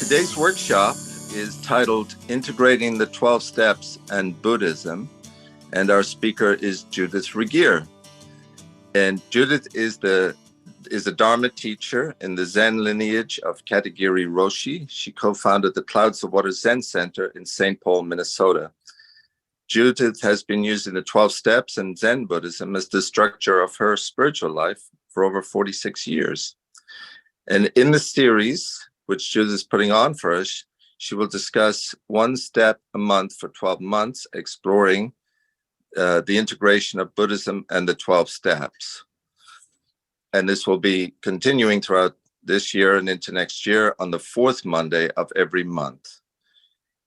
Today's workshop is titled Integrating the 12 Steps and Buddhism, and our speaker is Judith Ragir. And Judith is a Dharma teacher in the Zen lineage of Katagiri Roshi. She co-founded the Clouds of Water Zen Center in St. Paul, Minnesota. Judith has been using the 12 Steps and Zen Buddhism as the structure of her spiritual life for over 46 years. And in the series, which Judith is putting on for us, she will discuss one step a month for 12 months, exploring the integration of Buddhism and the 12 steps. And this will be continuing throughout this year and into next year on the fourth Monday of every month.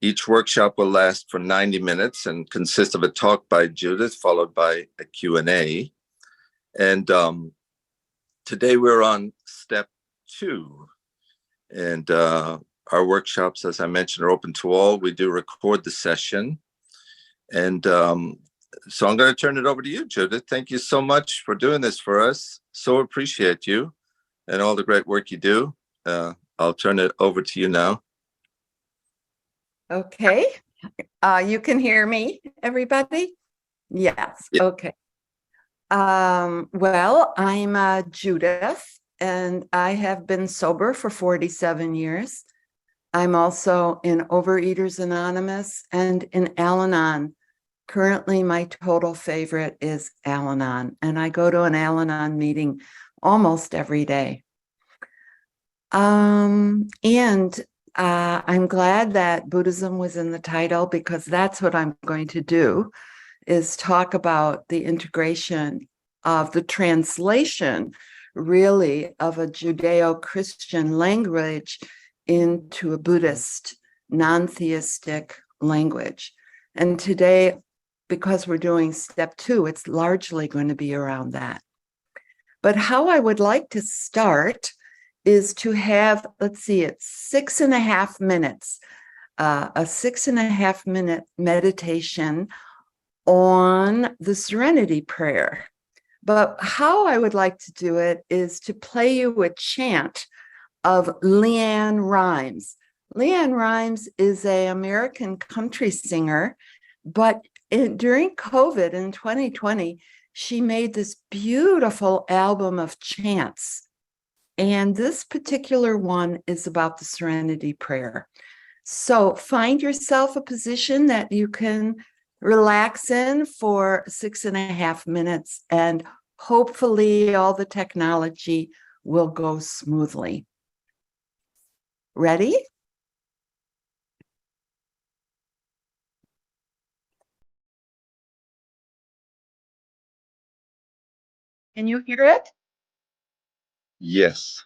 Each workshop will last for 90 minutes and consist of a talk by Judith, followed by a Q&A. And today we're on step 2. And our workshops, as I mentioned, are open to all. We do record the session. And so I'm going to turn it over to you, Judith. Thank you so much for doing this for us. So appreciate you and all the great work you do. I'll turn it over to you now. Okay. You can hear me, everybody? Yes. Yeah. Okay. Well, I'm Judith, and I have been sober for 47 years. I'm also in Overeaters Anonymous and in Al-Anon. Currently, my total favorite is Al-Anon, and I go to an Al-Anon meeting almost every day. I'm glad that Buddhism was in the title, because that's what I'm going to do, is talk about the integration of the translation, really, of a Judeo-Christian language into a Buddhist, non-theistic language. And today, because we're doing step 2, it's largely going to be around that. But how I would like to start is to have, let's see, it's 6.5 minutes, a 6.5 minute meditation on the Serenity Prayer. But how I would like to do it is to play you a chant of LeAnn Rimes. LeAnn Rimes is an American country singer, but during COVID in 2020, she made this beautiful album of chants. And this particular one is about the Serenity Prayer. So find yourself a position that you can relax in for 6.5 minutes, and hopefully all the technology will go smoothly. Ready? Can you hear it? Yes.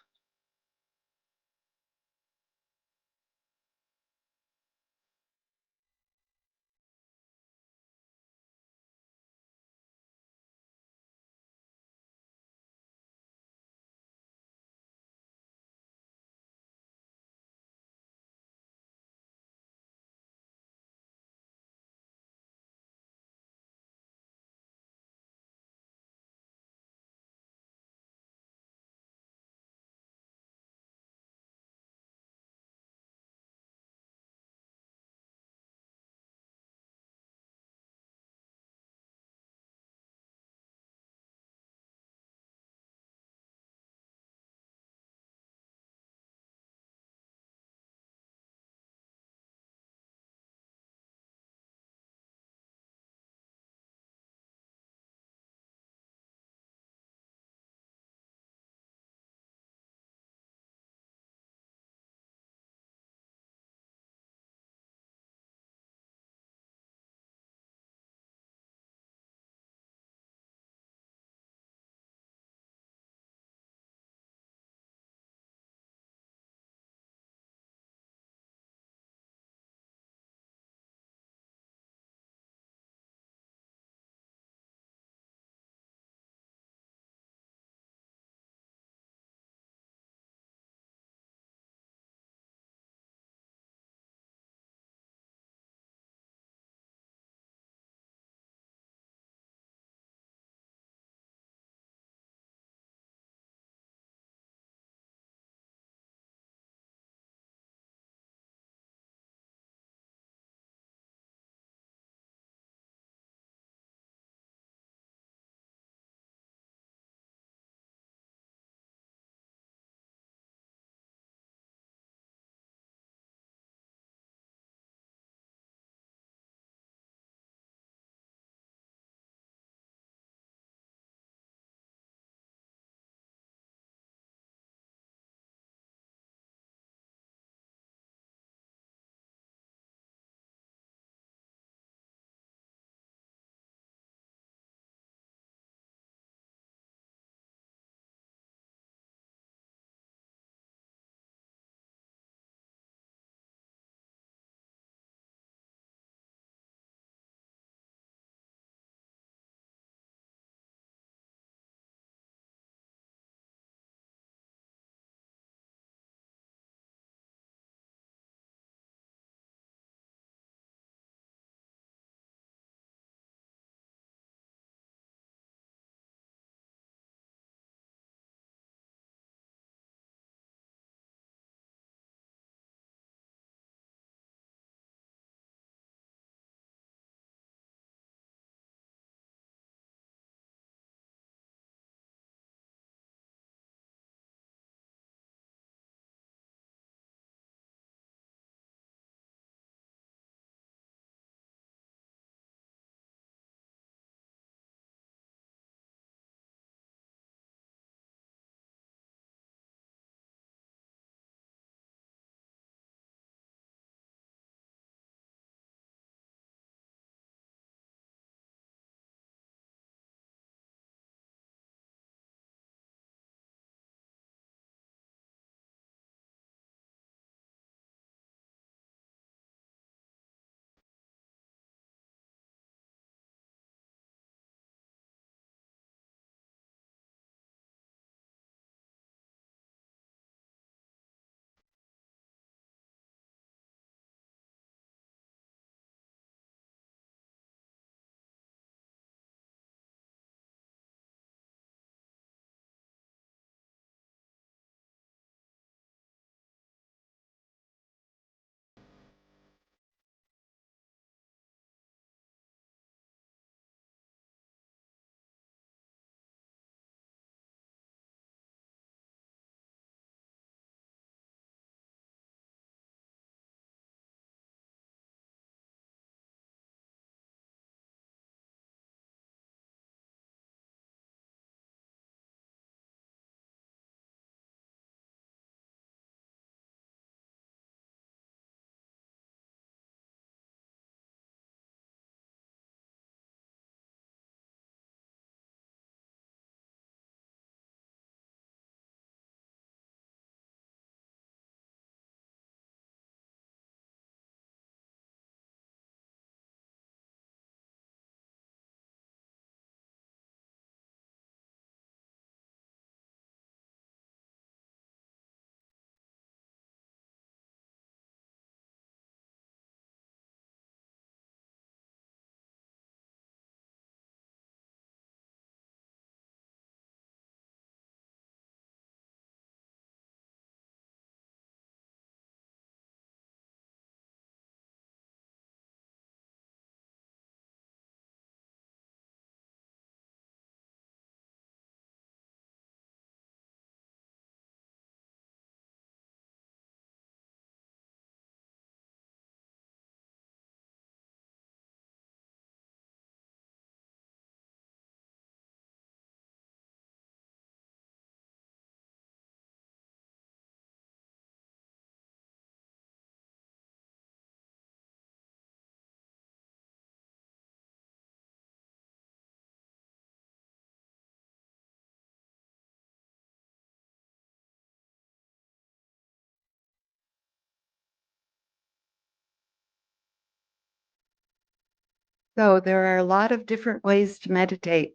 So there are a lot of different ways to meditate.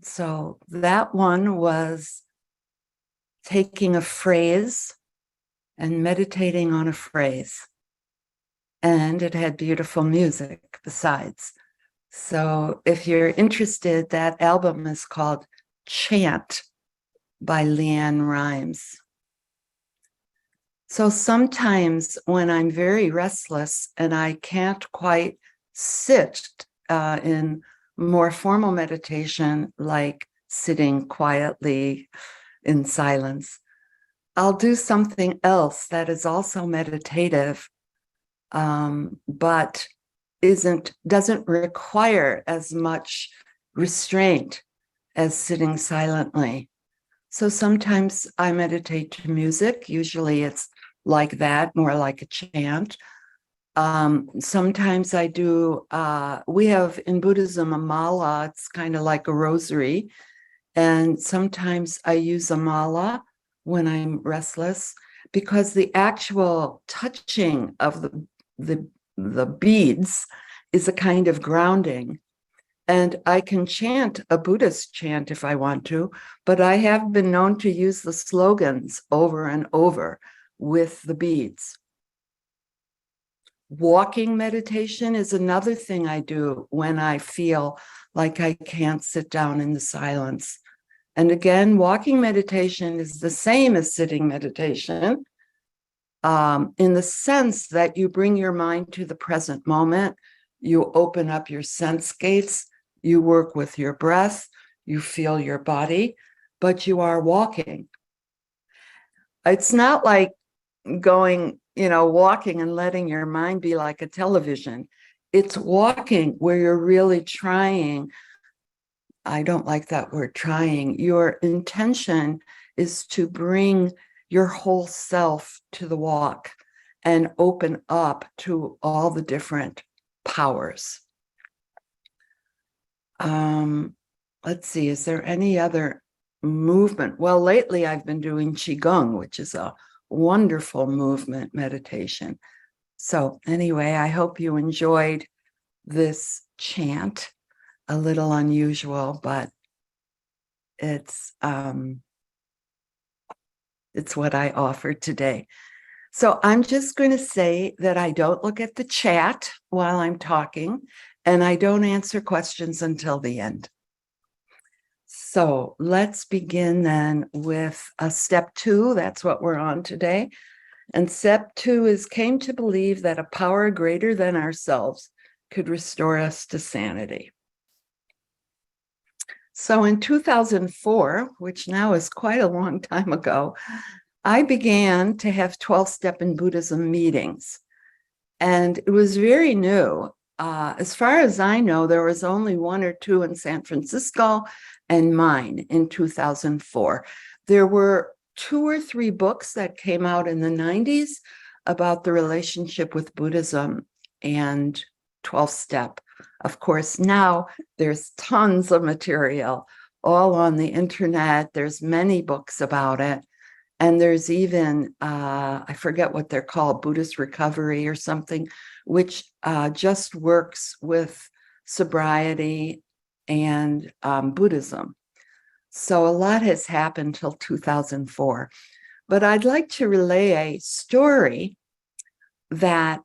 So that one was taking a phrase and meditating on a phrase. And it had beautiful music besides. So if you're interested, that album is called Chant by Leanne Rimes. So sometimes when I'm very restless and I can't quite sit in more formal meditation, like sitting quietly in silence, I'll do something else that is also meditative, but doesn't require as much restraint as sitting silently. So sometimes I meditate to music. Usually it's like that, more like a chant. Sometimes I do, we have in Buddhism a mala, it's kind of like a rosary. And sometimes I use a mala when I'm restless because the actual touching of the beads is a kind of grounding. And I can chant a Buddhist chant if I want to, but I have been known to use the slogans over and over with the beads. Walking meditation is another thing I do when I feel like I can't sit down in the silence. And again, walking meditation is the same as sitting meditation, in the sense that you bring your mind to the present moment, you open up your sense gates, you work with your breath, you feel your body, but you are walking. It's not like going, walking and letting your mind be like a television. It's walking where you're really trying. I don't like that word trying. Your intention is to bring your whole self to the walk and open up to all the different powers. Let's see, is there any other movement? Well, lately I've been doing Qigong, which is a wonderful movement meditation. So anyway, I hope you enjoyed this chant. A little unusual, but it's what I offered today. So I'm just going to say that I don't look at the chat while I'm talking, and I don't answer questions until the end. So let's begin then with step 2. That's what we're on today. And step 2 is came to believe that a power greater than ourselves could restore us to sanity. So in 2004, which now is quite a long time ago, I began to have 12-step in Buddhism meetings. And it was very new. As far as I know, there was only 1 or 2 in San Francisco and mine in 2004. There were 2 or 3 books that came out in the 90s about the relationship with Buddhism and 12-step. Of course, now there's tons of material all on the internet. There's many books about it. And there's even, I forget what they're called, Buddhist recovery or something, which just works with sobriety and Buddhism. So a lot has happened till 2004. But I'd like to relay a story that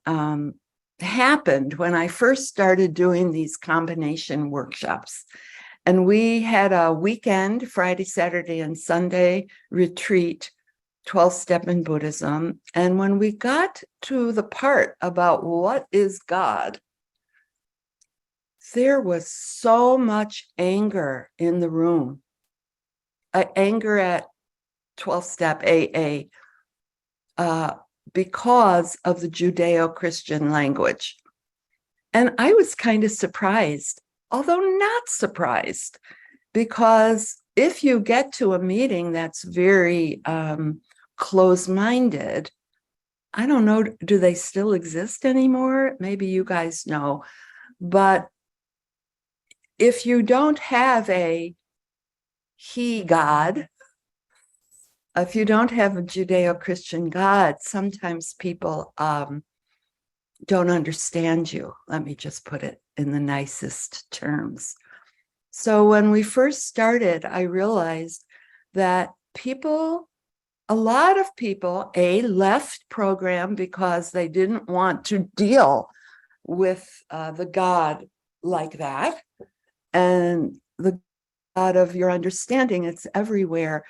happened when I first started doing these combination workshops. And we had a weekend, Friday, Saturday, and Sunday retreat, 12-step in Buddhism. And when we got to the part about what is God, there was so much anger in the room. Anger at 12-step AA because of the Judeo-Christian language. And I was kind of surprised, although not surprised, because if you get to a meeting that's very closed-minded, I don't know, do they still exist anymore? Maybe you guys know. But if you don't have a he God, if you don't have a Judeo-Christian God, sometimes people don't understand you. Let me just put it in the nicest terms. So when we first started, I realized that a lot of people, left program because they didn't want to deal with the God like that. And the God of your understanding, it's everywhere,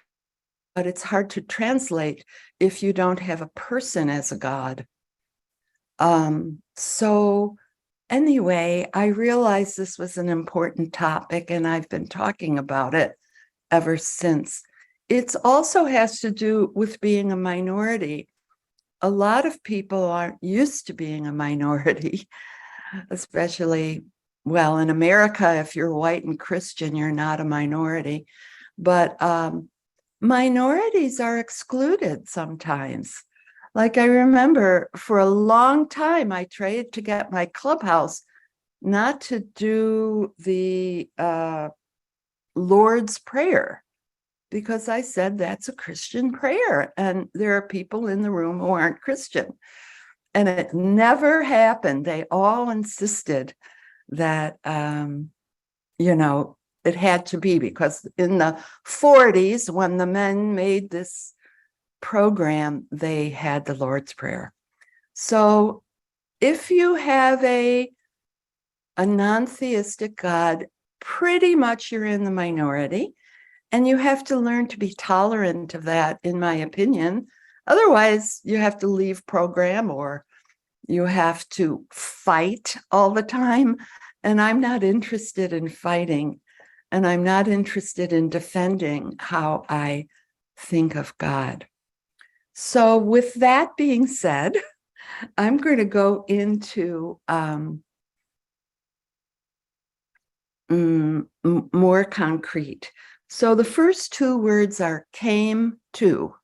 but it's hard to translate if you don't have a person as a God. So anyway, I realized this was an important topic, and I've been talking about it ever since. It also has to do with being a minority. A lot of people aren't used to being a minority, especially, well, in America, if you're white and Christian, you're not a minority. But minorities are excluded sometimes. Like I remember for a long time, I tried to get my clubhouse not to do the Lord's Prayer, because I said that's a Christian prayer. And there are people in the room who aren't Christian. And it never happened. They all insisted that, it had to be, because in the 40s, when the men made this program, they had the Lord's Prayer. So if you have a non-theistic God, pretty much you're in the minority, and you have to learn to be tolerant of that, in my opinion. Otherwise, you have to leave program, or you have to fight all the time. And I'm not interested in fighting, and I'm not interested in defending how I think of God. So with that being said, I'm going to go into more concrete. So the first two words are came to.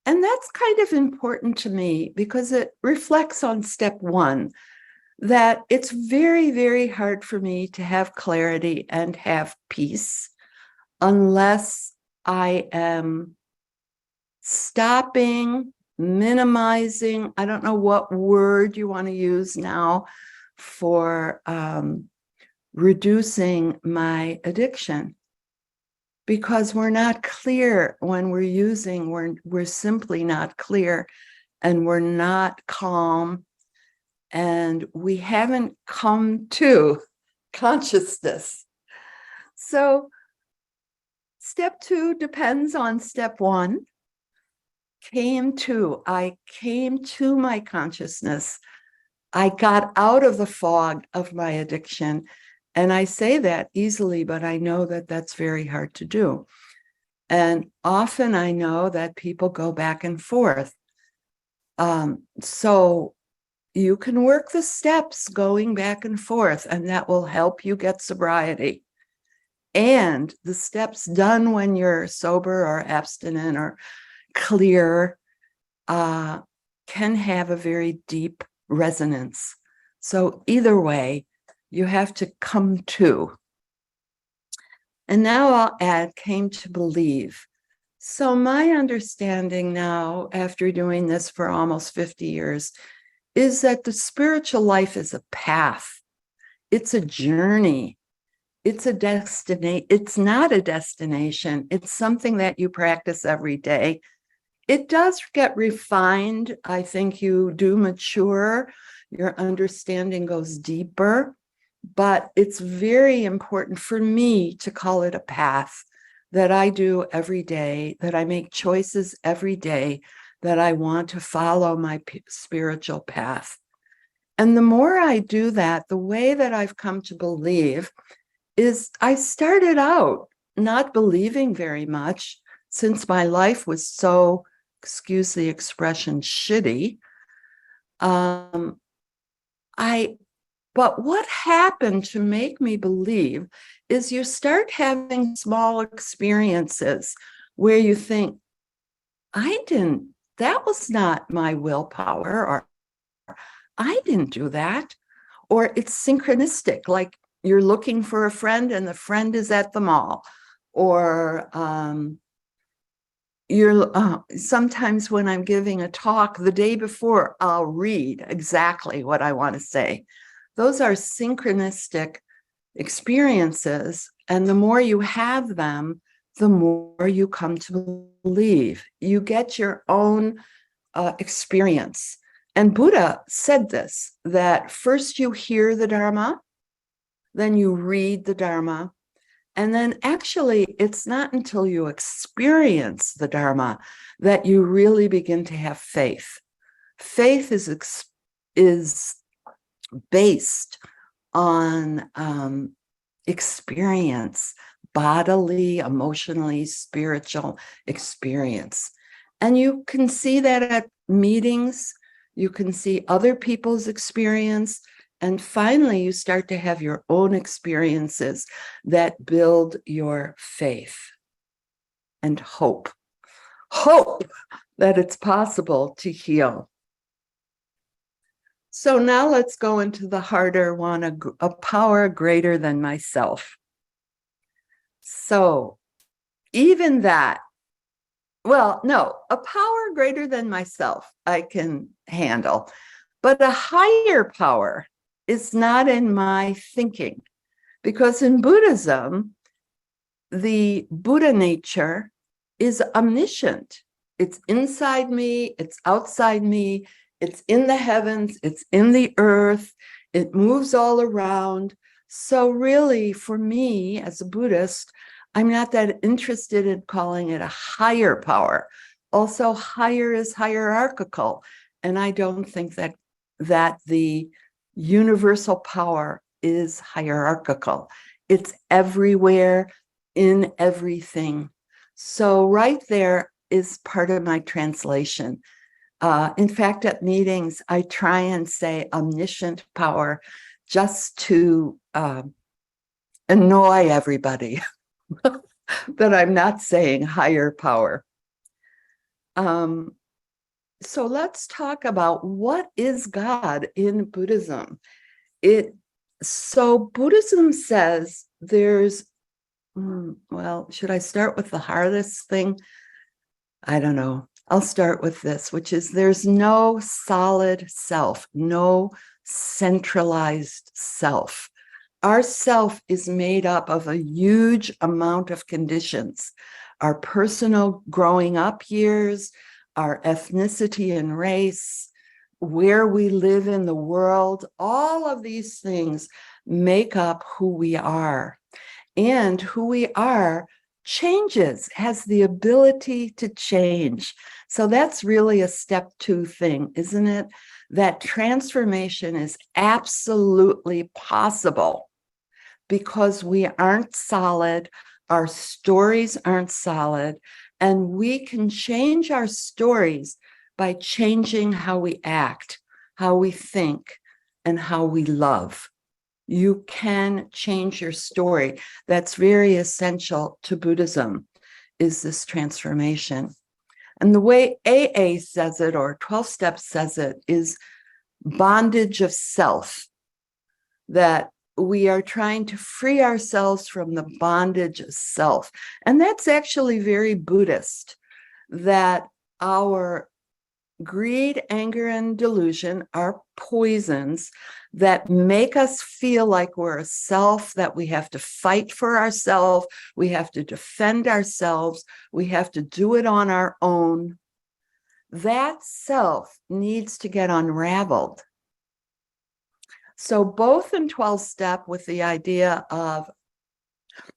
And that's kind of important to me because it reflects on step one, that it's very, very hard for me to have clarity and have peace unless I am stopping, minimizing. I don't know what word you want to use now for reducing my addiction, because we're not clear when we're using, we're simply not clear, and we're not calm, and we haven't come to consciousness. So step two depends on step one. I came to my consciousness. I got out of the fog of my addiction. And I say that easily, but I know that that's very hard to do. And often I know that people go back and forth. So you can work the steps going back and forth, and that will help you get sobriety. And the steps done when you're sober or abstinent or clear can have a very deep resonance. So either way, you have to come to. And now I'll add came to believe. So my understanding now, after doing this for almost 50 years, is that the spiritual life is a path. It's a journey. It's a destination. It's not a destination. It's something that you practice every day. It does get refined. I think you do mature. Your understanding goes deeper. But it's very important for me to call it a path that I do every day, that I make choices every day, that I want to follow my spiritual path. And the more I do that, the way that I've come to believe is I started out not believing very much, since my life was so, excuse the expression, shitty. But what happened to make me believe is you start having small experiences where you think, that was not my willpower, or I didn't do that. Or it's synchronistic, like you're looking for a friend and the friend is at the mall. Or sometimes when I'm giving a talk the day before, I'll read exactly what I want to say. Those are synchronistic experiences, and the more you have them, the more you come to believe. You get your own experience. And Buddha said this, that first you hear the Dharma, then you read the Dharma, and then actually it's not until you experience the Dharma that you really begin to have faith. Faith is based on experience, bodily, emotionally, spiritual experience. And you can see that at meetings, you can see other people's experience, and finally you start to have your own experiences that build your faith and hope that it's possible to heal. So now let's go into the harder one, a power greater than myself. So even that, well, no, a power greater than myself I can handle, but a higher power is not in my thinking, because in Buddhism, the Buddha nature is omniscient. It's inside me, it's outside me, it's in the heavens, it's in the earth, it moves all around. So really, for me as a Buddhist, I'm not that interested in calling it a higher power. Also, higher is hierarchical, and I don't think that the universal power is hierarchical. It's everywhere, in everything. So right there is part of my translation. In fact, at meetings, I try and say omniscient power just to annoy everybody that I'm not saying higher power. So let's talk about what is God in Buddhism. So Buddhism says there's, well, should I start with the hardest thing? I don't know. I'll start with this, which is there's no solid self, no centralized self. Our self is made up of a huge amount of conditions. Our personal growing up years, our ethnicity and race, where we live in the world, all of these things make up who we are. And who we are changes, has the ability to change. So that's really a step 2 thing, isn't it? That transformation is absolutely possible because we aren't solid, our stories aren't solid, and we can change our stories by changing how we act, how we think, and how we love. You can change your story. That's very essential to Buddhism, is this transformation. And the way AA says it, or 12 Steps says it, is bondage of self, that we are trying to free ourselves from the bondage of self. And that's actually very Buddhist, that our greed, anger, and delusion are poisons that make us feel like we're a self, that we have to fight for ourselves, we have to defend ourselves, we have to do it on our own. That self needs to get unraveled. So both in 12 Step, with the idea of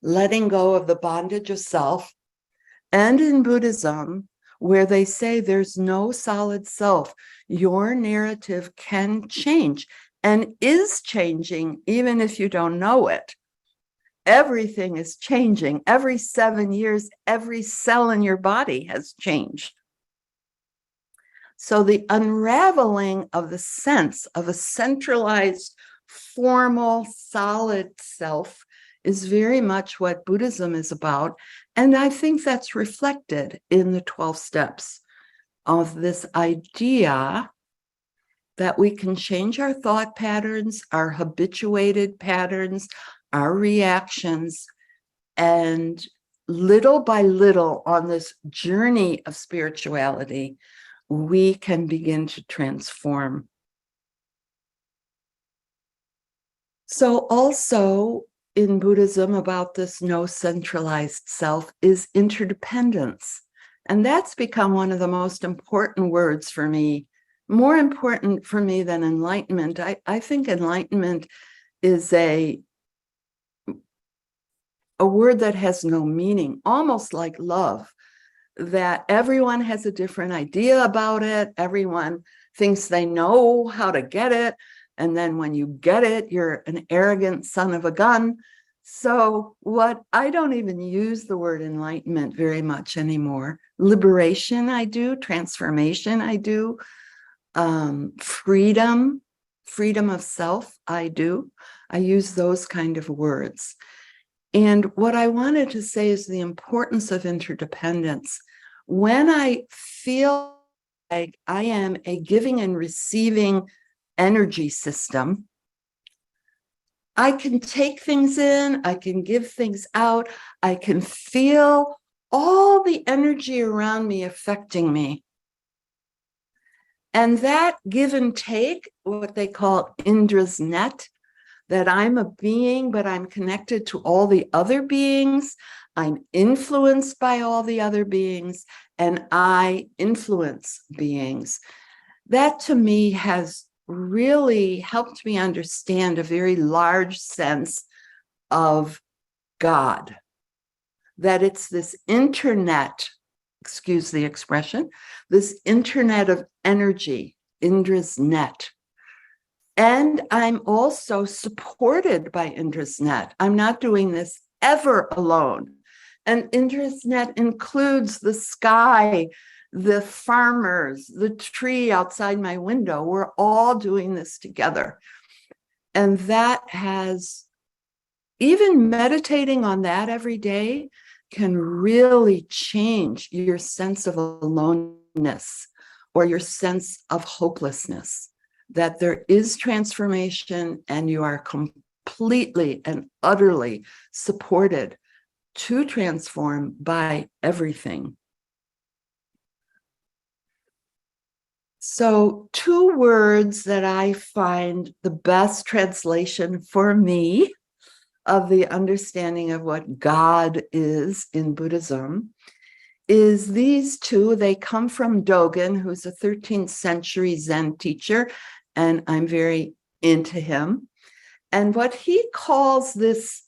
letting go of the bondage of self, and in Buddhism, where they say there's no solid self, your narrative can change and is changing even if you don't know it. Everything is changing. Every 7 years, every cell in your body has changed. So the unraveling of the sense of a centralized, formal, solid self is very much what Buddhism is about. And I think that's reflected in the 12 steps of this idea that we can change our thought patterns, our habituated patterns, our reactions, and little by little on this journey of spirituality, we can begin to transform. So also in Buddhism, about this no centralized self is interdependence. And that's become one of the most important words for me, more important for me than enlightenment. I think enlightenment is a word that has no meaning, almost like love, that everyone has a different idea about it. Everyone thinks they know how to get it. And then when you get it, you're an arrogant son of a gun. So I don't even use the word enlightenment very much anymore. Liberation, I do. Transformation, I do. Freedom of self, I do. I use those kind of words. And what I wanted to say is the importance of interdependence. When I feel like I am a giving and receiving energy system, I can take things in, I can give things out, I can feel all the energy around me affecting me. And that give and take, what they call Indra's net, that I'm a being, but I'm connected to all the other beings. I'm influenced by all the other beings, and I influence beings. That to me has really helped me understand a very large sense of God, that it's this internet, excuse the expression, this internet of energy, Indra's net. And I'm also supported by Indra's net. I'm not doing this ever alone. And Indra's net includes the sky, the farmers, the tree outside my window. We're all doing this together. And that has, even meditating on that every day can really change your sense of aloneness or your sense of hopelessness, that there is transformation and you are completely and utterly supported to transform by everything. So, two words that I find the best translation for me of the understanding of what God is in Buddhism is these two. They come from Dogen, who's a 13th century Zen teacher, and I'm very into him. And what he calls this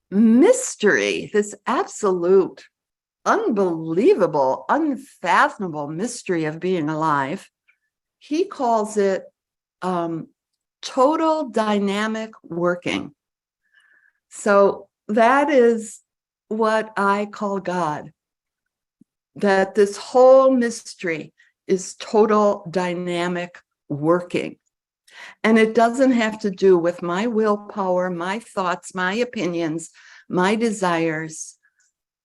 mystery, this absolute, unbelievable, unfathomable mystery of being alive, he calls it total dynamic working. So that is what I call God, that this whole mystery is total dynamic working. And it doesn't have to do with my willpower, my thoughts, my opinions, my desires,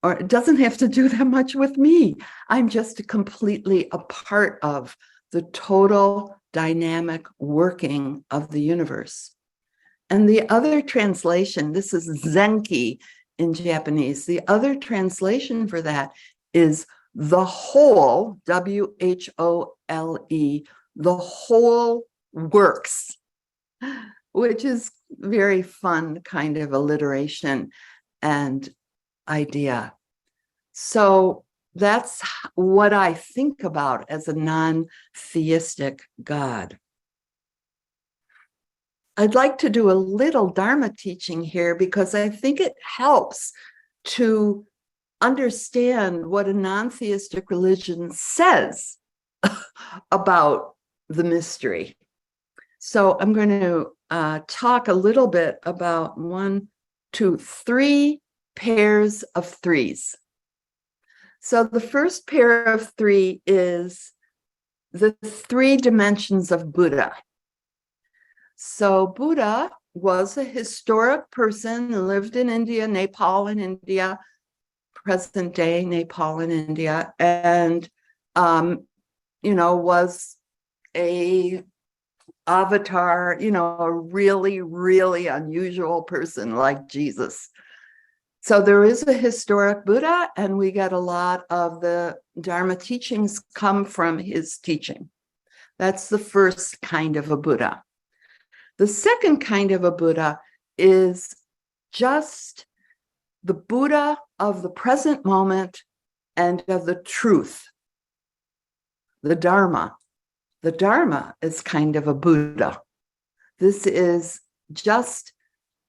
or it doesn't have to do that much with me. I'm just completely a part of the total dynamic working of the universe. And the other translation, this is Zenki in Japanese, the other translation for that is the whole, W-H-O-L-E, the whole works, which is very fun kind of alliteration and idea. So that's what I think about as a non-theistic God. I'd like to do a little Dharma teaching here because I think it helps to understand what a non-theistic religion says about the mystery. So I'm going to talk a little bit about 3 pairs of threes. So the first pair of 3 is the 3 dimensions of Buddha. So Buddha was a historic person, lived in India, Nepal and India, present day Nepal and India, and was a avatar, a really, really unusual person like Jesus. So there is a historic Buddha, and we get a lot of the Dharma teachings come from his teaching. That's the first kind of a Buddha. The second kind of a Buddha is just the Buddha of the present moment and of the truth, the Dharma. The Dharma is kind of a Buddha. This is just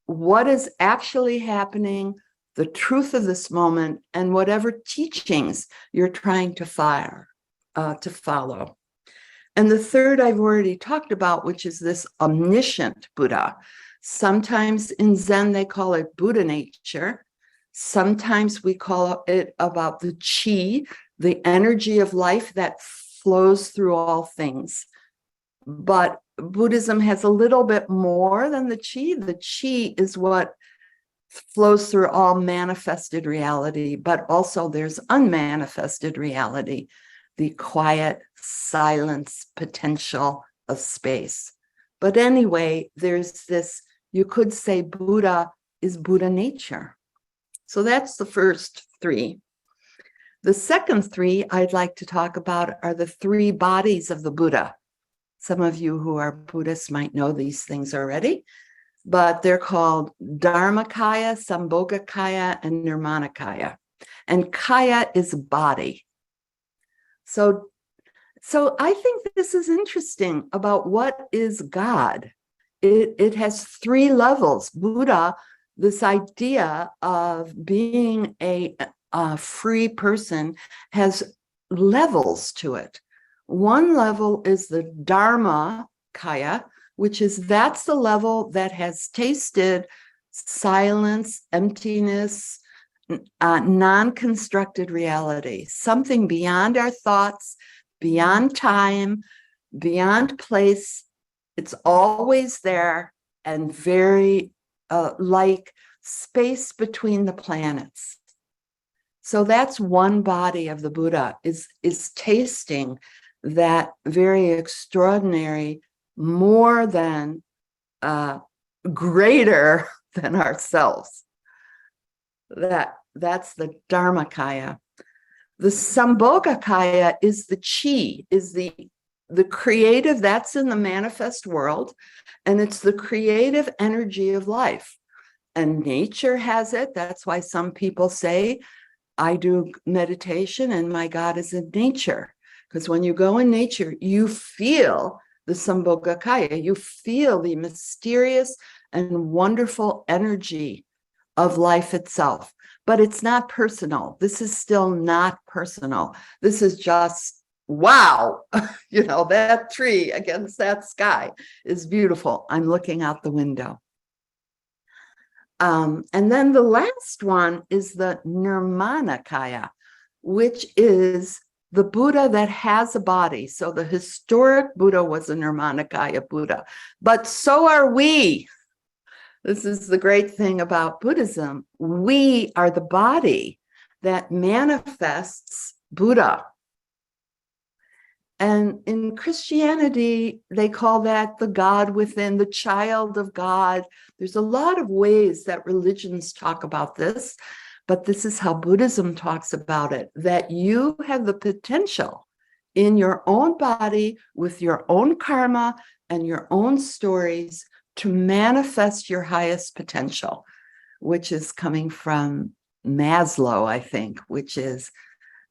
what is actually happening, the truth of this moment, and whatever teachings you're trying to follow. And the third I've already talked about, which is this omniscient Buddha. Sometimes in Zen, they call it Buddha nature. Sometimes we call it about the chi, the energy of life that flows through all things. But Buddhism has a little bit more than the chi. The chi is what flows through all manifested reality, but also there's unmanifested reality, the quiet silence potential of space. But anyway, there's this, you could say Buddha is Buddha nature. So that's the first three. The second three I'd like to talk about are the three bodies of the Buddha. Some of you who are Buddhists might know these things already, but they're called Dharmakaya, Sambhogakaya, and Nirmanakaya. And kaya is body. So I think this is interesting about what is God. It has three levels. Buddha, this idea of being a free person, has levels to it. One level is the Dharma Kaya, that's the level that has tasted silence, emptiness, non-constructed reality, something beyond our thoughts, beyond time, beyond place. It's always there and very like space between the planets. So that's one body of the Buddha, is tasting that very extraordinary, more than greater than ourselves. That's the Dharmakaya. The Sambhogakaya is the chi, is the creative, that's in the manifest world, and it's the creative energy of life. And nature has it. That's why some people say, I do meditation and my God is in nature. Because when you go in nature, you feel the Sambhogakaya, you feel the mysterious and wonderful energy of life itself. But it's not personal. This is still not personal. This is just, wow, that tree against that sky is beautiful. I'm looking out the window. And then the last one is the Nirmanakaya, which is the Buddha that has a body. So the historic Buddha was a Nirmanakaya Buddha, but so are we. This is the great thing about Buddhism. We are the body that manifests Buddha. And in Christianity, they call that the God within, the child of God. There's a lot of ways that religions talk about this, but this is how Buddhism talks about it, that you have the potential in your own body with your own karma and your own stories to manifest your highest potential, which is coming from Maslow, I think, which is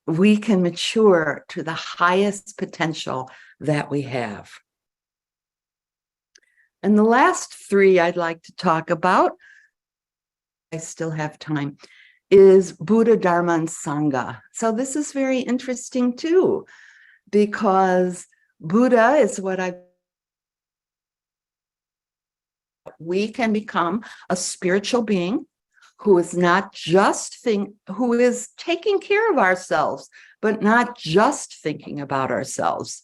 we can mature to the highest potential that we have. And the last three I'd like to talk about, I still have time, is Buddha, Dharma, and Sangha. So this is very interesting too, because Buddha is we can become a spiritual being who is not just who is taking care of ourselves, but not just thinking about ourselves,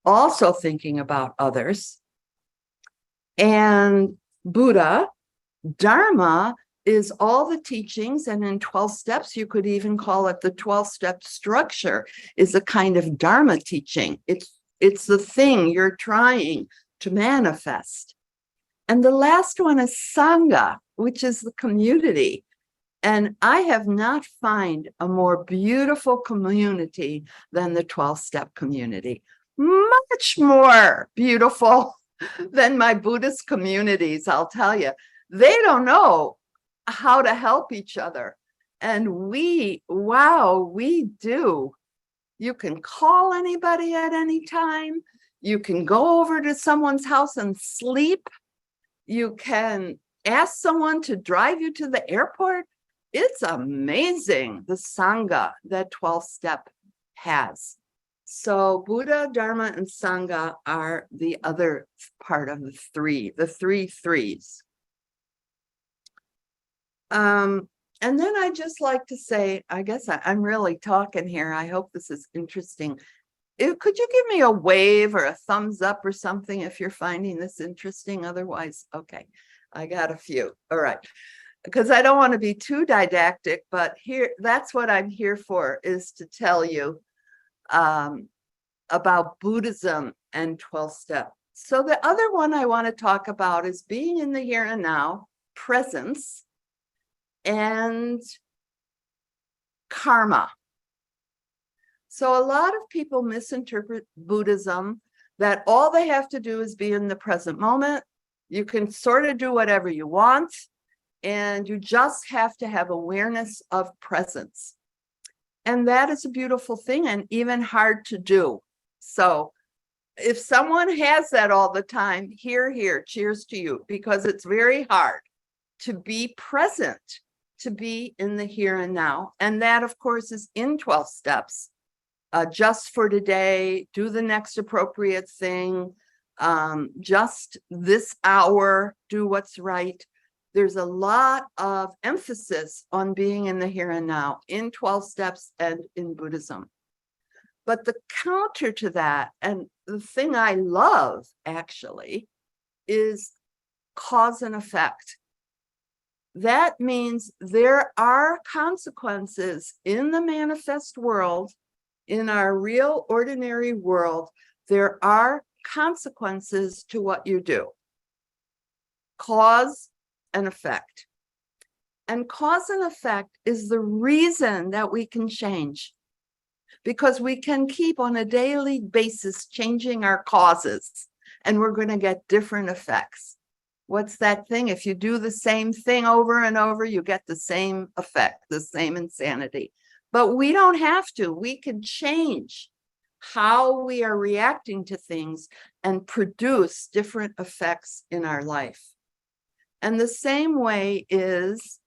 also thinking about others. And Buddha, Dharma, is all the teachings, and in 12 steps, you could even call it the 12-step structure, is a kind of Dharma teaching. It's the thing you're trying to manifest. And the last one is Sangha, which is the community. And I have not found a more beautiful community than the 12-step community. Much more beautiful than my Buddhist communities, I'll tell you. They don't know how to help each other. And we do. You can call anybody at any time. You can go over to someone's house and sleep. You can ask someone to drive you to the airport. It's amazing, the Sangha that 12-step has. So Buddha, Dharma, and Sangha are the other part of the three threes. And then I just like to say, I guess I'm really talking here. I hope this is interesting. Could you give me a wave or a thumbs up or something if you're finding this interesting? Otherwise, okay, I got a few. All right. Because I don't want to be too didactic, but that's what I'm here for, is to tell you about Buddhism and 12-step. So the other one I want to talk about is being in the here and now, presence, and karma. So a lot of people misinterpret Buddhism that all they have to do is be in the present moment. You can sort of do whatever you want, and you just have to have awareness of presence. And that is a beautiful thing, and even hard to do. So if someone has that all the time, here, cheers to you, because it's very hard to be present, to be in the here and now. And that, of course, is in 12 steps. Just for today, do the next appropriate thing, just this hour, do what's right. There's a lot of emphasis on being in the here and now in 12 steps and in Buddhism. But the counter to that, and the thing I love actually, is cause and effect. That means there are consequences in the manifest world, in our real ordinary world. There are consequences to what you do. Cause and effect. And cause and effect is the reason that we can change, because we can keep on a daily basis changing our causes, and we're going to get different effects. What's that thing? If you do the same thing over and over, you get the same effect, the same insanity. But we don't have to. We can change how we are reacting to things and produce different effects in our life. And the same way is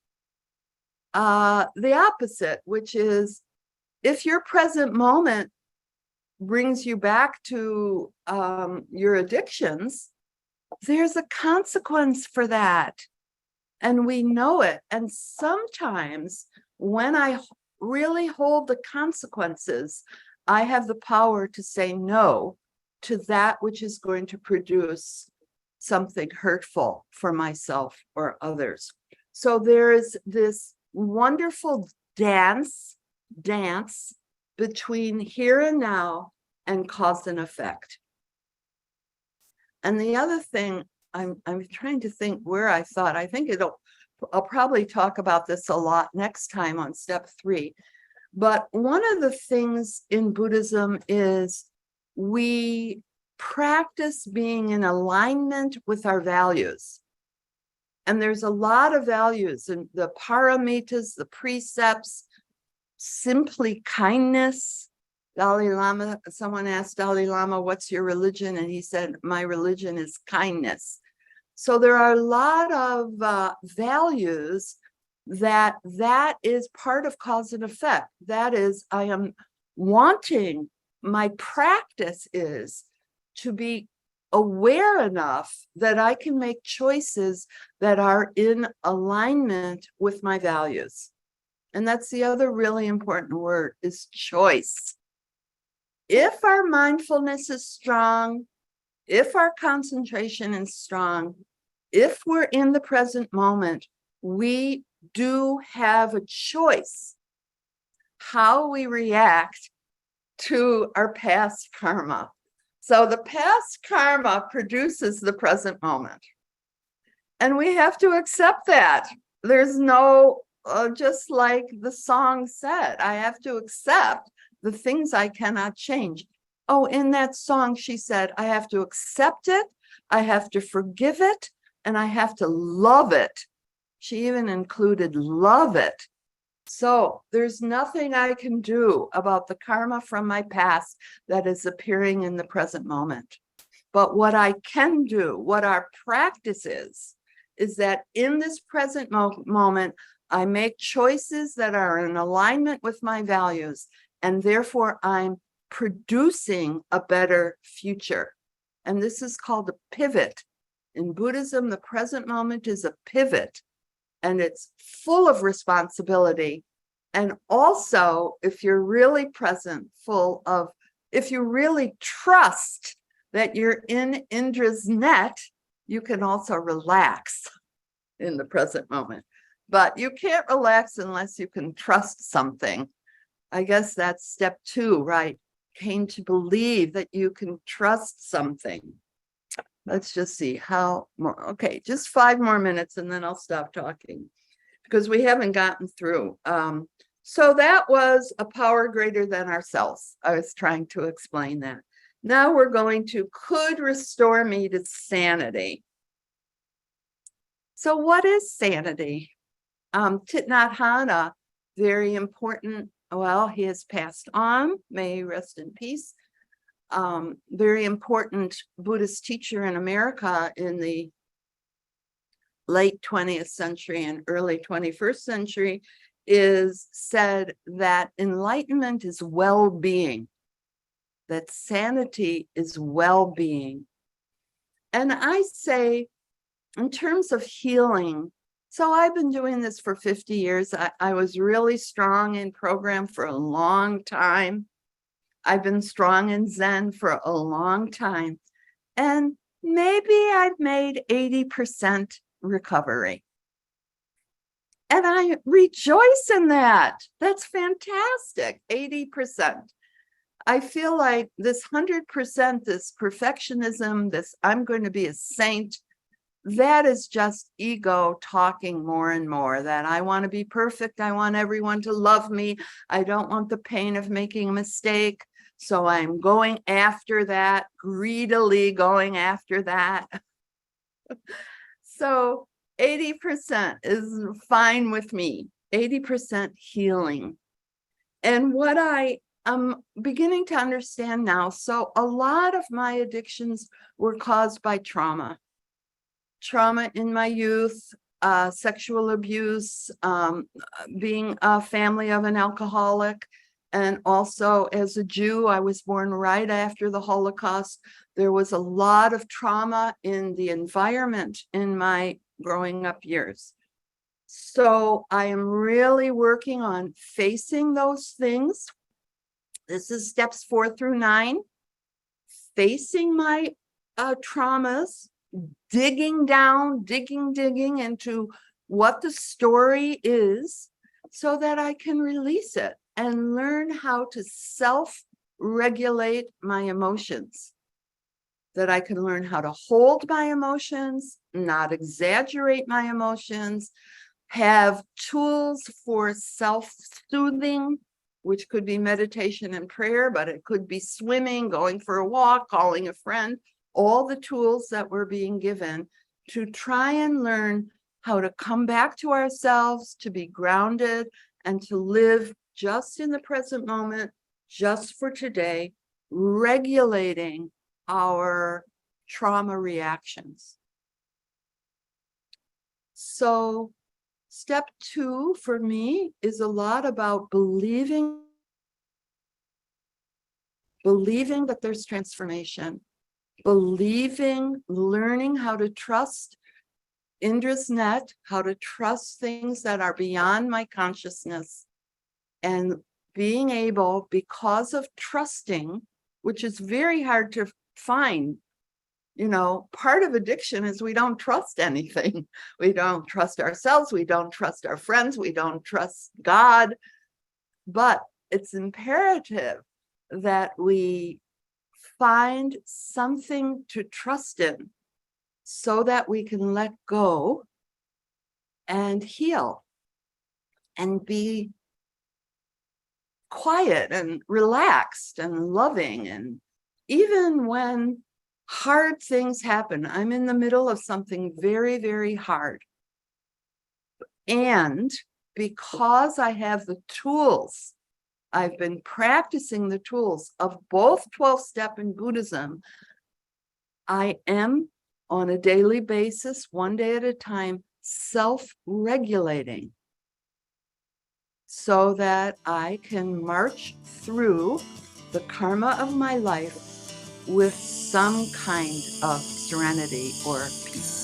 the opposite, which is if your present moment brings you back to your addictions, there's a consequence for that. And we know it. And sometimes when I really hold the consequences, I have the power to say no to that which is going to produce something hurtful for myself or others. So there's this wonderful dance between here and now and cause and effect. And the other thing, I'm trying to think where I think I'll probably talk about this a lot next time on step 3. But one of the things in Buddhism is we practice being in alignment with our values. And there's a lot of values in the paramitas, the precepts, simply kindness. Dalai Lama, someone asked Dalai Lama, what's your religion? And he said, my religion is kindness. So there are a lot of values that is part of cause and effect. That is, I am wanting, my practice is to be aware enough that I can make choices that are in alignment with my values. And that's the other really important word, is choice. If our mindfulness is strong, if our concentration is strong, if we're in the present moment, we do have a choice how we react to our past karma. So the past karma produces the present moment. And we have to accept that. There's no just like the song said, I have to accept the things I cannot change. Oh, in that song, she said, I have to accept it, I have to forgive it, and I have to love it. She even included love it. So there's nothing I can do about the karma from my past that is appearing in the present moment. But what I can do, what our practice is that in this present moment, I make choices that are in alignment with my values, and therefore I'm producing a better future. And this is called a pivot. In Buddhism, the present moment is a pivot, and it's full of responsibility. And also, if you're really present, if you really trust that you're in Indra's net, you can also relax in the present moment. But you can't relax unless you can trust something. I guess that's step 2, right? Came to believe that you can trust something. Let's just see how more. Okay, just 5 more minutes and then I'll stop talking because we haven't gotten through. So that was a power greater than ourselves. I was trying to explain that. Now we're going to could restore me to sanity. So what is sanity? Thich Nhat Hanh, very important. Well, he has passed on. May he rest in peace. Very important Buddhist teacher in America in the late 20th century and early 21st century is said that enlightenment is well-being, that sanity is well-being. And I say, in terms of healing, so I've been doing this for 50 years. I was really strong in program for a long time. I've been strong in Zen for a long time. And maybe I've made 80% recovery. And I rejoice in that. That's fantastic, 80%. I feel like this 100%, this perfectionism, this I'm going to be a saint, that is just ego talking more and more, that I want to be perfect. I want everyone to love me. I don't want the pain of making a mistake. So I'm going after that, greedily going after that. So 80% is fine with me, 80% healing. And what I am beginning to understand now, so a lot of my addictions were caused by trauma in my youth, sexual abuse, being a family of an alcoholic. And also as a Jew, I was born right after the Holocaust. There was a lot of trauma in the environment in my growing up years. So I am really working on facing those things. This is steps 4 through 9. Facing my traumas, digging down, digging into what the story is so that I can release it and learn how to self-regulate my emotions, that I can learn how to hold my emotions, not exaggerate my emotions, have tools for self-soothing, which could be meditation and prayer, but it could be swimming, going for a walk, calling a friend, all the tools that we're being given to try and learn how to come back to ourselves, to be grounded, and to live just in the present moment, just for today, regulating our trauma reactions. So step 2 for me is a lot about believing that there's transformation, learning how to trust Indra's net, how to trust things that are beyond my consciousness, and being able, because of trusting, which is very hard to find. You know, part of addiction is we don't trust anything. We don't trust ourselves. We don't trust our friends. We don't trust God. But it's imperative that we find something to trust in so that we can let go and heal. and be quiet and relaxed and loving. And even when hard things happen, I'm in the middle of something very, very hard. And because I have the tools, I've been practicing the tools of both 12-step and Buddhism, I am on a daily basis, one day at a time, self-regulating so that I can march through the karma of my life with some kind of serenity or peace.